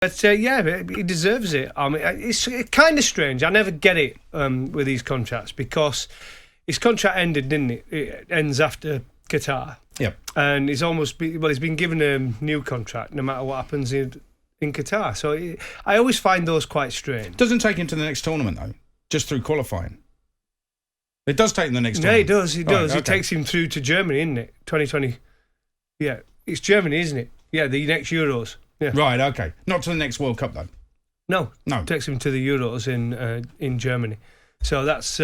But he deserves it. I mean, it's kind of strange. I never get it with these contracts because his contract ended, didn't it? It ends after Qatar. Yep. And he's been given a new contract no matter what happens in Qatar. So I always find those quite strange. Doesn't take him to the next tournament though, just through qualifying. It does take him to the next tournament. Yeah, it does. It does. Right, It takes him through to Germany, isn't it? 2020. Yeah, it's Germany, isn't it? Yeah, the next Euros. Yeah. Right, okay. Not to the next World Cup, though. No. It takes him to the Euros in Germany. So that's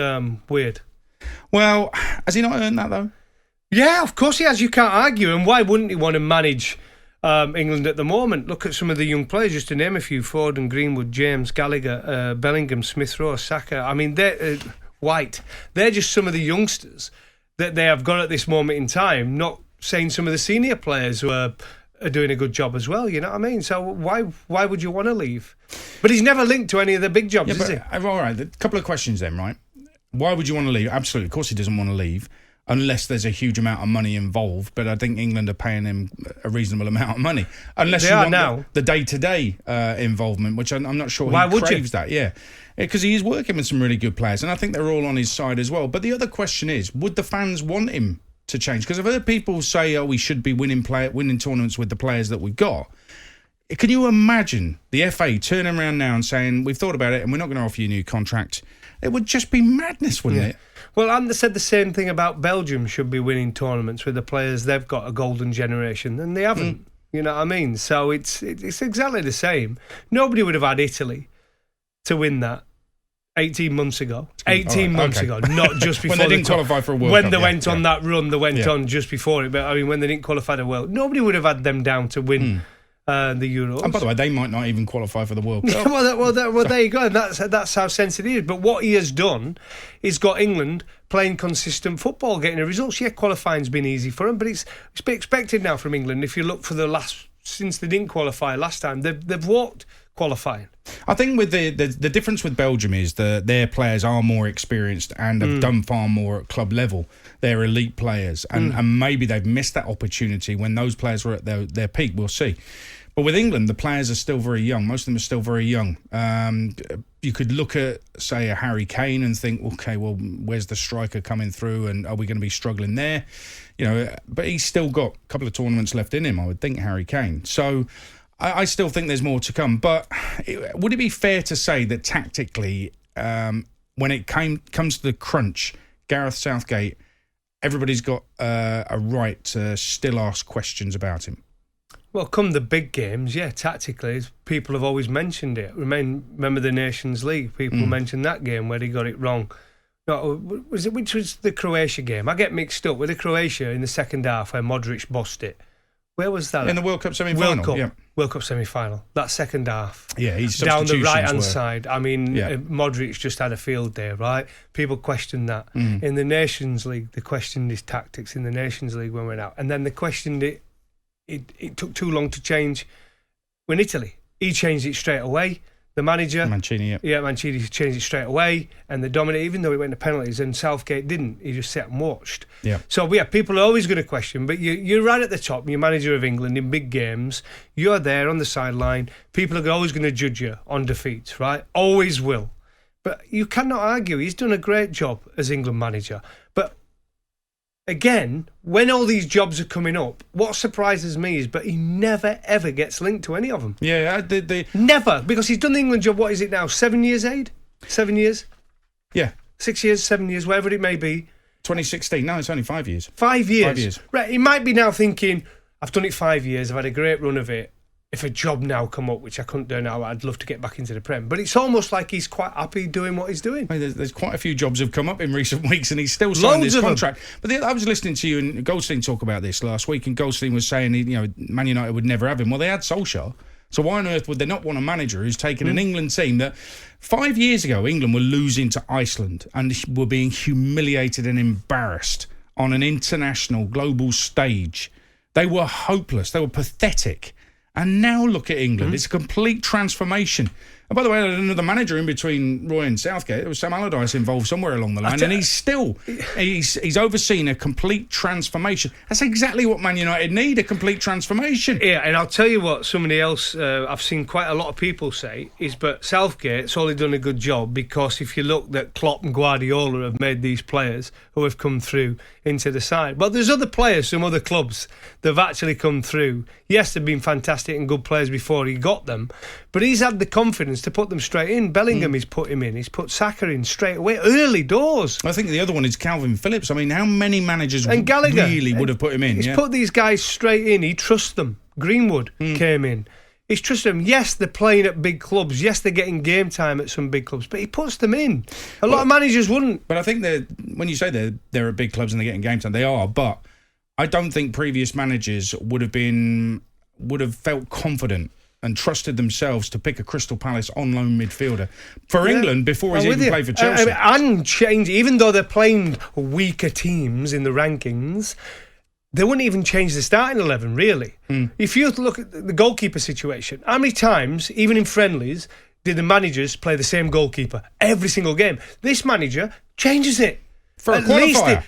weird. Well, has he not earned that, though? Yeah, of course he has. You can't argue. And why wouldn't he want to manage England at the moment? Look at some of the young players, just to name a few: Foden, Greenwood, James, Gallagher, Bellingham, Smith-Rowe, Saka. I mean, White. They're just some of the youngsters that they have got at this moment in time, not saying some of the senior players who are doing a good job as well, you know what I mean? So why would you want to leave? But he's never linked to any of the big jobs, is he? All right, a couple of questions then, right? Why would you want to leave? Absolutely, of course he doesn't want to leave, unless there's a huge amount of money involved. But I think England are paying him a reasonable amount of money. Unless they you are want now. The day-to-day involvement, which I'm not sure Why he would craves you? that, yeah. Because he is working with some really good players, and I think they're all on his side as well. But the other question is, would the fans want him to change? Because I've heard people say, we should be winning tournaments with the players that we've got. Can you imagine the FA turning around now and saying, we've thought about it and we're not going to offer you a new contract? It would just be madness, wouldn't it? Well, and they said the same thing about Belgium should be winning tournaments with the players. They've got a golden generation and they haven't. You know what I mean? So it's exactly the same. Nobody would have had Italy to win that 18 months ago. 18 months ago, not just before when they didn't qualify for a World Cup. When they went on that run, they went on just before it. But I mean, when they didn't qualify the World, nobody would have had them down to win the Euros. And by the way, they might not even qualify for the World Cup. well, there you go. And that's how sensitive it is. But what he has done is got England playing consistent football, getting the results. Yeah, qualifying's been easy for them, but it's been expected now from England. If you look for since they didn't qualify last time, they've walked qualifying. I think with the difference with Belgium is that their players are more experienced and have done far more at club level. They're elite players, and maybe they've missed that opportunity when those players were at their peak. We'll see. But with England, the players are still very young. Most of them are still very young. You could look at, say, a Harry Kane and think, okay, well, where's the striker coming through, and are we going to be struggling there? You know, but he's still got a couple of tournaments left in him, I would think, Harry Kane. So I still think there's more to come. But would it be fair to say that tactically, when it comes to the crunch, Gareth Southgate, everybody's got a right to still ask questions about him? Well, come the big games, yeah, tactically, people have always mentioned it. Remember the Nations League? People mentioned that game where he got it wrong. No, which was the Croatia game? I get mixed up with the Croatia in the second half where Modric bossed it. Where was that? In the World Cup semi-final. World Cup semi-final. That second half. Yeah, he's down the right-hand side. I mean, Modric just had a field day, right? People questioned that. In the Nations League, they questioned his tactics in the Nations League when we went out. And then they questioned it. It took too long to change when Italy. He changed it straight away. The manager, Mancini, Mancini changed it straight away, and they dominated, even though it went to penalties, and Southgate didn't. He just sat and watched. Yeah. So, people are always going to question, but you're right at the top. You're manager of England in big games. You're there on the sideline. People are always going to judge you on defeats, right? Always will. But you cannot argue. He's done a great job as England manager. But again, when all these jobs are coming up, what surprises me is, but he never ever gets linked to any of them. Yeah, never, because he's done the England job. What is it now? 7 years, Aid? 7 years? Yeah. 6 years, 7 years, whatever it may be. 2016. No, it's only 5 years. 5 years. 5 years. Right. He might be now thinking, I've done it 5 years. I've had a great run of it. If a job now come up, which I couldn't do now, I'd love to get back into the Prem. But it's almost like he's quite happy doing what he's doing. There's quite a few jobs have come up in recent weeks, and he's still signed this contract. But I was listening to you and Goldstein talk about this last week, and Goldstein was saying, Man United would never have him. Well, they had Solskjaer. So why on earth would they not want a manager who's taken an England team that 5 years ago England were losing to Iceland and were being humiliated and embarrassed on an international global stage? They were hopeless. They were pathetic. And now look at England. It's a complete transformation. And by the way, another manager in between Roy and Southgate, there was Sam Allardyce involved somewhere along the line, and he's overseen a complete transformation. That's exactly what Man United need, a complete transformation. Yeah, and I'll tell you what somebody else I've seen quite a lot of people say is, but Southgate's only done a good job because if you look that Klopp and Guardiola have made these players who have come through into the side. But there's other players from other clubs that have actually come through. Yes, they've been fantastic and good players before he got them, but he's had the confidence to put them straight in. Bellingham, he's put him in. He's put Saka in straight away, early doors. I think the other one is Calvin Phillips. I mean, how many managers and Gallagher really would have put him in? He's put these guys straight in. He trusts them. Greenwood came in. He's trusted them. Yes, they're playing at big clubs. Yes, they're getting game time at some big clubs, but he puts them in. A lot of managers wouldn't. But I think when you say they're at big clubs and they're getting game time, they are. But I don't think previous managers would have felt confident and trusted themselves to pick a Crystal Palace on loan midfielder for England before he's even played for Chelsea. And change, even though they're playing weaker teams in the rankings, they wouldn't even change the starting 11, really. If you look at the goalkeeper situation, how many times, even in friendlies, did the managers play the same goalkeeper every single game? This manager changes it. For a qualifier.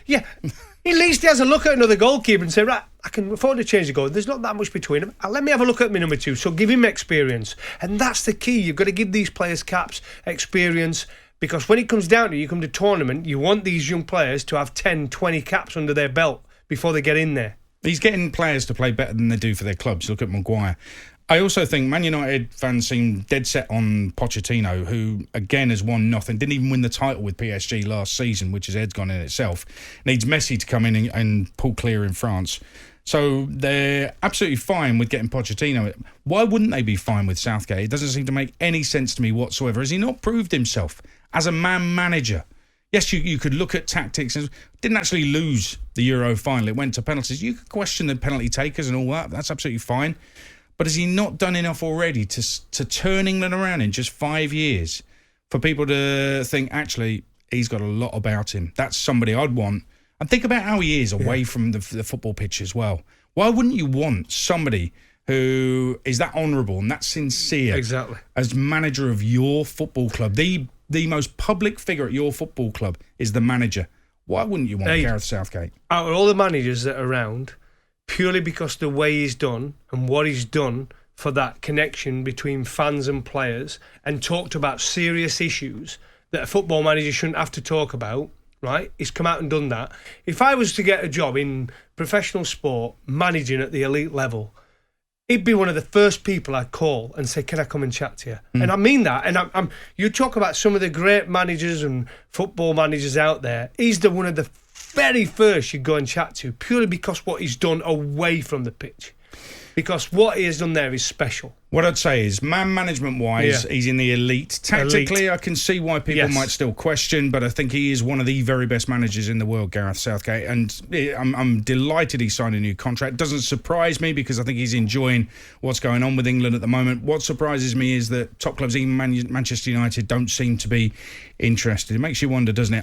At least he has a look at another goalkeeper and say, right, I can afford to change the goal. There's not that much between them. Let me have a look at my number 2. So give him experience. And that's the key. You've got to give these players caps, experience, because when it comes down to it, you come to tournament, you want these young players to have 10, 20 caps under their belt before they get in there. He's getting players to play better than they do for their clubs. Look at Maguire. I also think Man United fans seem dead set on Pochettino, who, again, has won nothing. Didn't even win the title with PSG last season, which his head's gone in itself. Needs Messi to come in and pull clear in France. So they're absolutely fine with getting Pochettino. Why wouldn't they be fine with Southgate? It doesn't seem to make any sense to me whatsoever. Has he not proved himself as a man manager? Yes, you could look at tactics and didn't actually lose the Euro final. It went to penalties. You could question the penalty takers and all that. That's absolutely fine. But has he not done enough already to turn England around in just 5 years for people to think, actually, he's got a lot about him? That's somebody I'd want. And think about how he is away from the football pitch as well. Why wouldn't you want somebody who is that honourable and that sincere as manager of your football club? The most public figure at your football club is the manager. Why wouldn't you want Gareth Southgate? Out of all the managers that are around, purely because the way he's done and what he's done for that connection between fans and players and talked about serious issues that a football manager shouldn't have to talk about, right? He's come out and done that. If I was to get a job in professional sport, managing at the elite level, he'd be one of the first people I'd call and say, can I come and chat to you? And I mean that. And you talk about some of the great managers and football managers out there. He's one of the very first you'd go and chat to, purely because what he's done away from the pitch. Because what he has done there is special. What I'd say is, man management-wise, he's in the elite. Tactically, I can see why people might still question, but I think he is one of the very best managers in the world, Gareth Southgate. And I'm delighted he signed a new contract. Doesn't surprise me because I think he's enjoying what's going on with England at the moment. What surprises me is that top clubs, even Manchester United, don't seem to be interested. It makes you wonder, doesn't it?